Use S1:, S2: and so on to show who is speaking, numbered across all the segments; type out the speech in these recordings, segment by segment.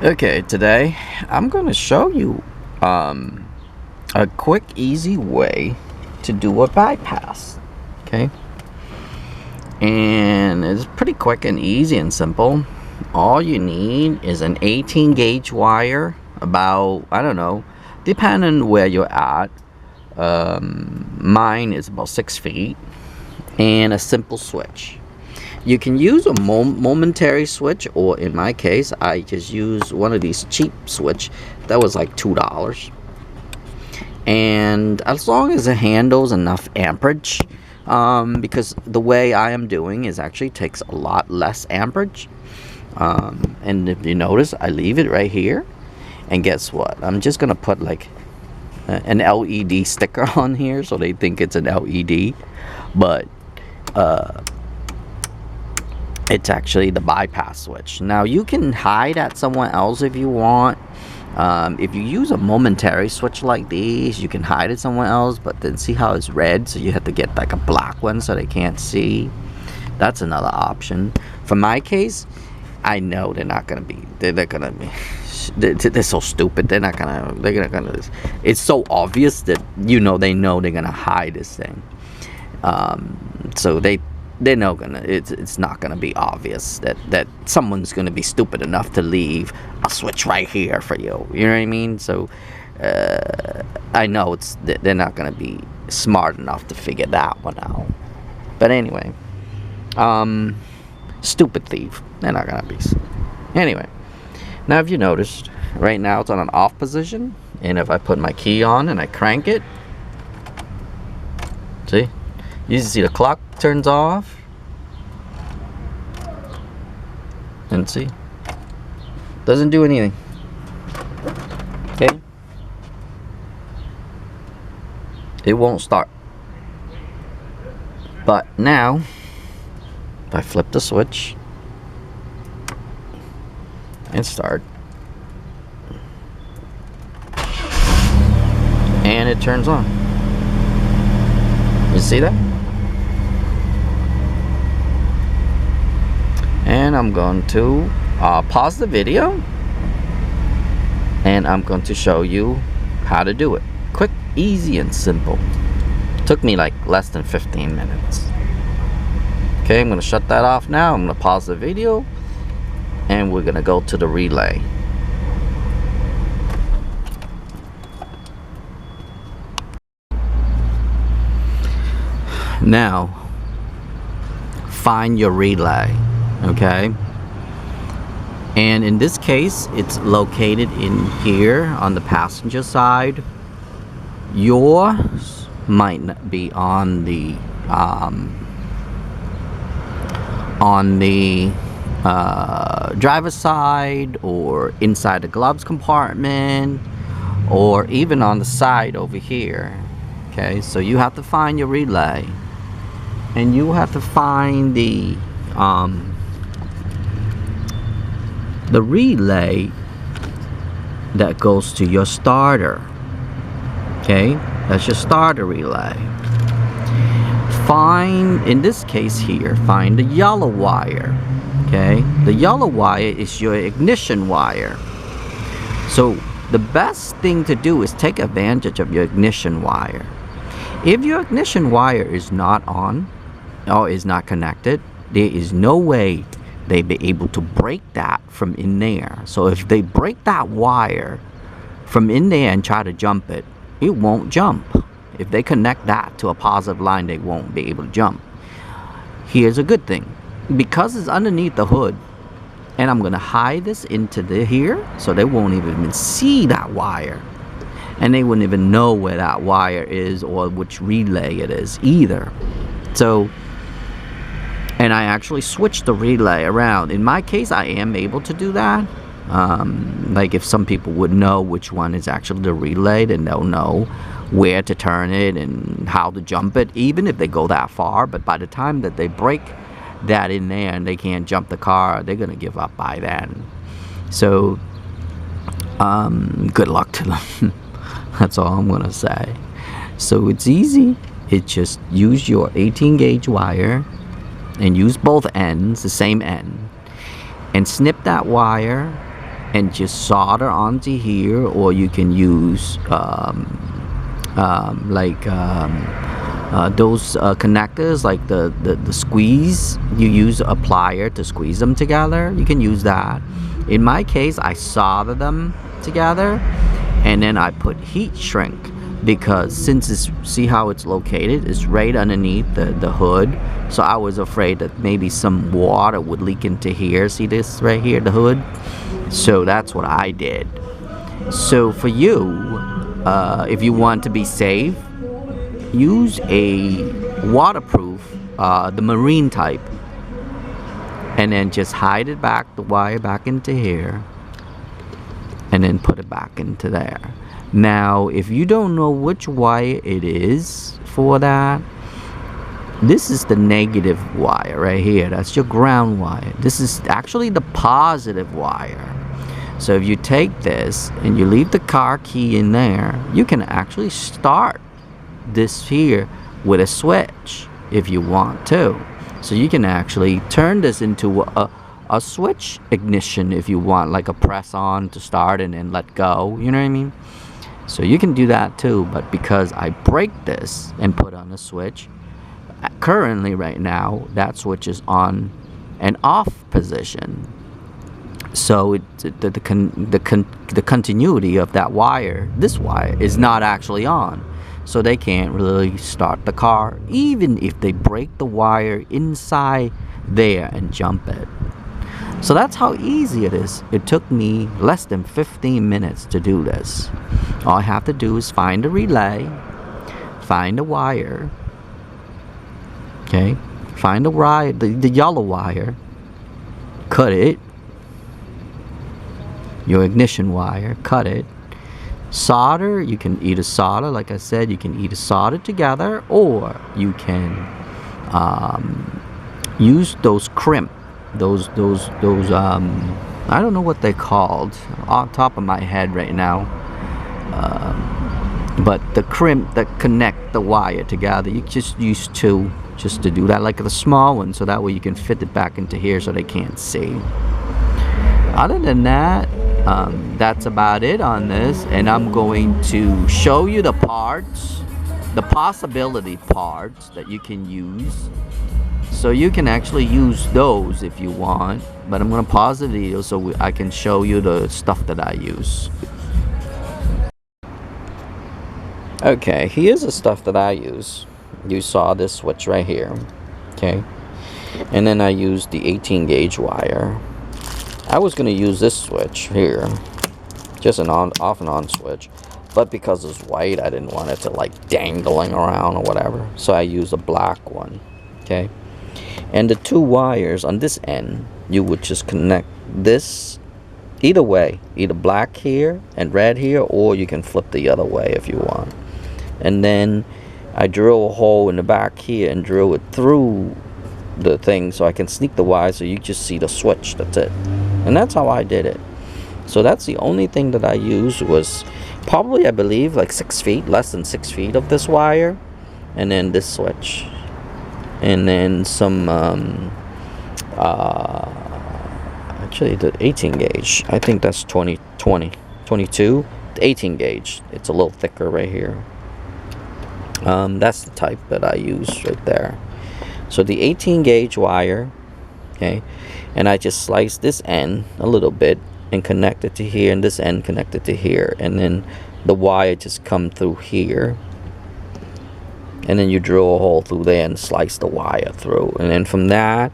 S1: Okay, today I'm going to show you a quick, easy way to do a bypass. Okay, and it's pretty quick and easy and simple. All you need is an 18 gauge wire, about, I don't know, depending on where you're at. Mine is about 6 feet, and a simple switch. You can use a momentary switch, or in my case, I just use one of these cheap switch that was like $2. And as long as it handles enough amperage, because the way I am doing is actually takes a lot less amperage. And if you notice, I leave it right here. And guess what? I'm just gonna put like an LED sticker on here so they think it's an LED, but it's actually the bypass switch. Now you can hide at someone else if you want. If you use a momentary switch like these, you can hide it somewhere else, but then see how it's red, so you have to get like a black one so they can't see. That's another option. For my case, I know they're not gonna be, they're so stupid, they're not gonna, it's so obvious that they know they're gonna hide this thing. So they're not gonna, it's not gonna be obvious that someone's gonna be stupid enough to leave a switch right here for you. You know what I mean? So I know they're not gonna be smart enough to figure that one out. But anyway, stupid thief. They're not gonna be. Anyway, now if you noticed, right now it's on an off position, and if I put my key on and I crank it, see? You see the clock turns off, and see, doesn't do anything. Okay, it won't start. But now if I flip the switch and start, and it turns on. You see that? And I'm going to pause the video, and I'm going to show you how to do it. Quick, easy, and simple. Took me like less than 15 minutes. Okay, I'm going to shut that off now. I'm going to pause the video, and we're going to go to the relay. Now, find your relay. Okay, and in this case it's located in here on the passenger side. Yours might not be on the driver's side, or inside the gloves compartment, or even on the side over here. Okay, so you have to find your relay, and you have to find the relay that goes to your starter. Okay, that's your starter relay. Find, in this case here, find the yellow wire. Okay, the yellow wire is your ignition wire. So the best thing to do is take advantage of your ignition wire. If your ignition wire is not on or is not connected, there is no way they'd be able to break that from in there. So if they break that wire from in there and try to jump it, it won't jump. If they connect that to a positive line, they won't be able to jump. Here's a good thing. Because it's underneath the hood, and I'm gonna hide this into here, so they won't even see that wire, and they wouldn't even know where that wire is or which relay it is either. So, and I actually switched the relay around. In my case, I am able to do that. Like if some people would know which one is actually the relay, then they'll know where to turn it and how to jump it, even if they go that far. But by the time that they break that in there and they can't jump the car, they're gonna give up by then. So good luck to them. That's all I'm gonna say. So it's easy. It just use your 18 gauge wire and use both ends, the same end, and snip that wire and just solder onto here, or you can use those connectors, like the squeeze. You use a plier to squeeze them together. You can use that. In my case, I solder them together, and then I put heat shrink, because since it's, see how it's located, it's right underneath the hood. So I was afraid that maybe some water would leak into here. See this right here, the hood? So that's what I did. So for you, if you want to be safe, use a waterproof, the marine type, and then just hide it back, the wire back into here, and then put it back into there. Now, if you don't know which wire it is for that, this is the negative wire right here. That's your ground wire. This is actually the positive wire. So if you take this and you leave the car key in there, you can actually start this here with a switch if you want to. So you can actually turn this into a switch ignition if you want, like a press on to start and then let go, you know what I mean? So you can do that too, but because I break this and put on a switch, currently right now that switch is on and off position. So the continuity of that wire, this wire, is not actually on. So they can't really start the car, even if they break the wire inside there and jump it. So that's how easy it is. It took me less than 15 minutes to do this. All I have to do is find a relay, find a wire, okay, find the wire, the yellow wire, cut it, your ignition wire, cut it, solder. You can either solder, like I said, you can either solder together, or you can use those crimp, those I don't know what they're called on top of my head right now, but the crimp that connect the wire together, you just use two just to do that, like the small one, so that way you can fit it back into here so they can't see. Other than that, that's about it on this, and I'm going to show you the parts, the possibility parts that you can use. So you can actually use those if you want, but I'm going to pause the video so I can show you the stuff that I use. Okay, here's the stuff that I use. You saw this switch right here, okay? And then I used the 18 gauge wire. I was going to use this switch here, just an off and on switch, but because it's white, I didn't want it to like dangling around or whatever, so I used a black one, okay? And the two wires on this end, you would just connect this either way, either black here and red here, or you can flip the other way if you want. And then I drill a hole in the back here and drill it through the thing so I can sneak the wire, so you just see the switch. That's it. And that's how I did it. So that's the only thing that I used, was probably, I believe, like 6 feet, less than 6 feet of this wire, and then this switch, and then some actually the 18 gauge, I think that's 22. The 18 gauge, it's a little thicker right here. That's the type that I use right there. So the 18 gauge wire, okay, and I just slice this end a little bit and connect it to here, and this end connected to here, and then the wire just come through here, and then you drill a hole through there and slice the wire through, and then from that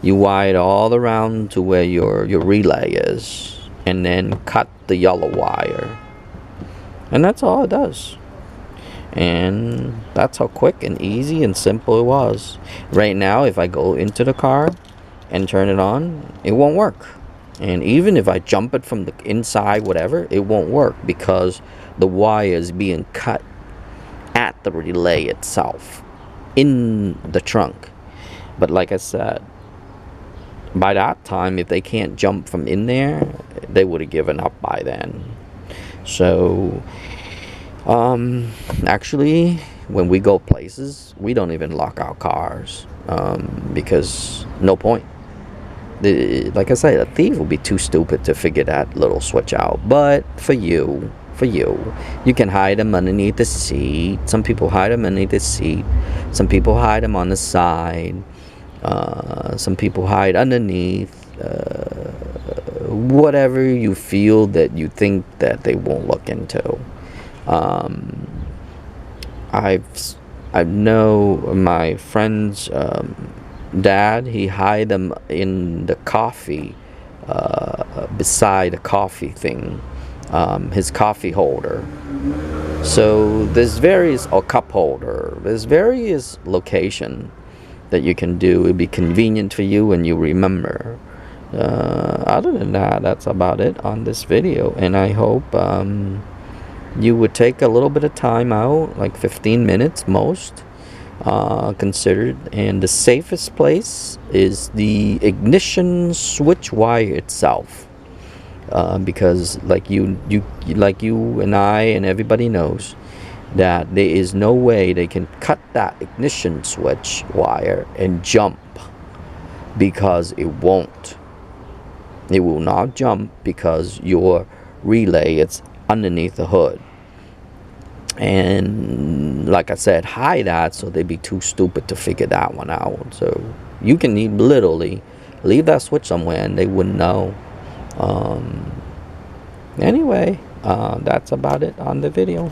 S1: you wire it all around to where your relay is, and then cut the yellow wire, and that's all it does. And that's how quick and easy and simple it was. Right now, if I go into the car and turn it on, it won't work. And even if I jump it from the inside, whatever, it won't work, because the wire is being cut at the relay itself in the trunk. But like I said, by that time, if they can't jump from in there, they would have given up by then. So actually, when we go places, we don't even lock our cars, because no point. like I said, a thief will be too stupid to figure that little switch out. But for you, you can hide them underneath the seat. Some people hide them underneath the seat. Some people hide them on the side. Some people hide underneath. Whatever you feel that you think that they won't look into. I know my friend's dad. He hide them in the coffee, beside the coffee thing, his coffee holder. So there's various, or cup holder. There's various location that you can do. It'd be convenient for you and you remember. Other than that, that's about it on this video, and I hope you would take a little bit of time out, like 15 minutes most, considered. And the safest place is the ignition switch wire itself, because like you and I and everybody knows that there is no way they can cut that ignition switch wire and jump, because it won't. It will not jump, because your relay is underneath the hood. And like I said, hide that so they'd be too stupid to figure that one out. So you can literally leave that switch somewhere and they wouldn't know. Anyway, that's about it on the video.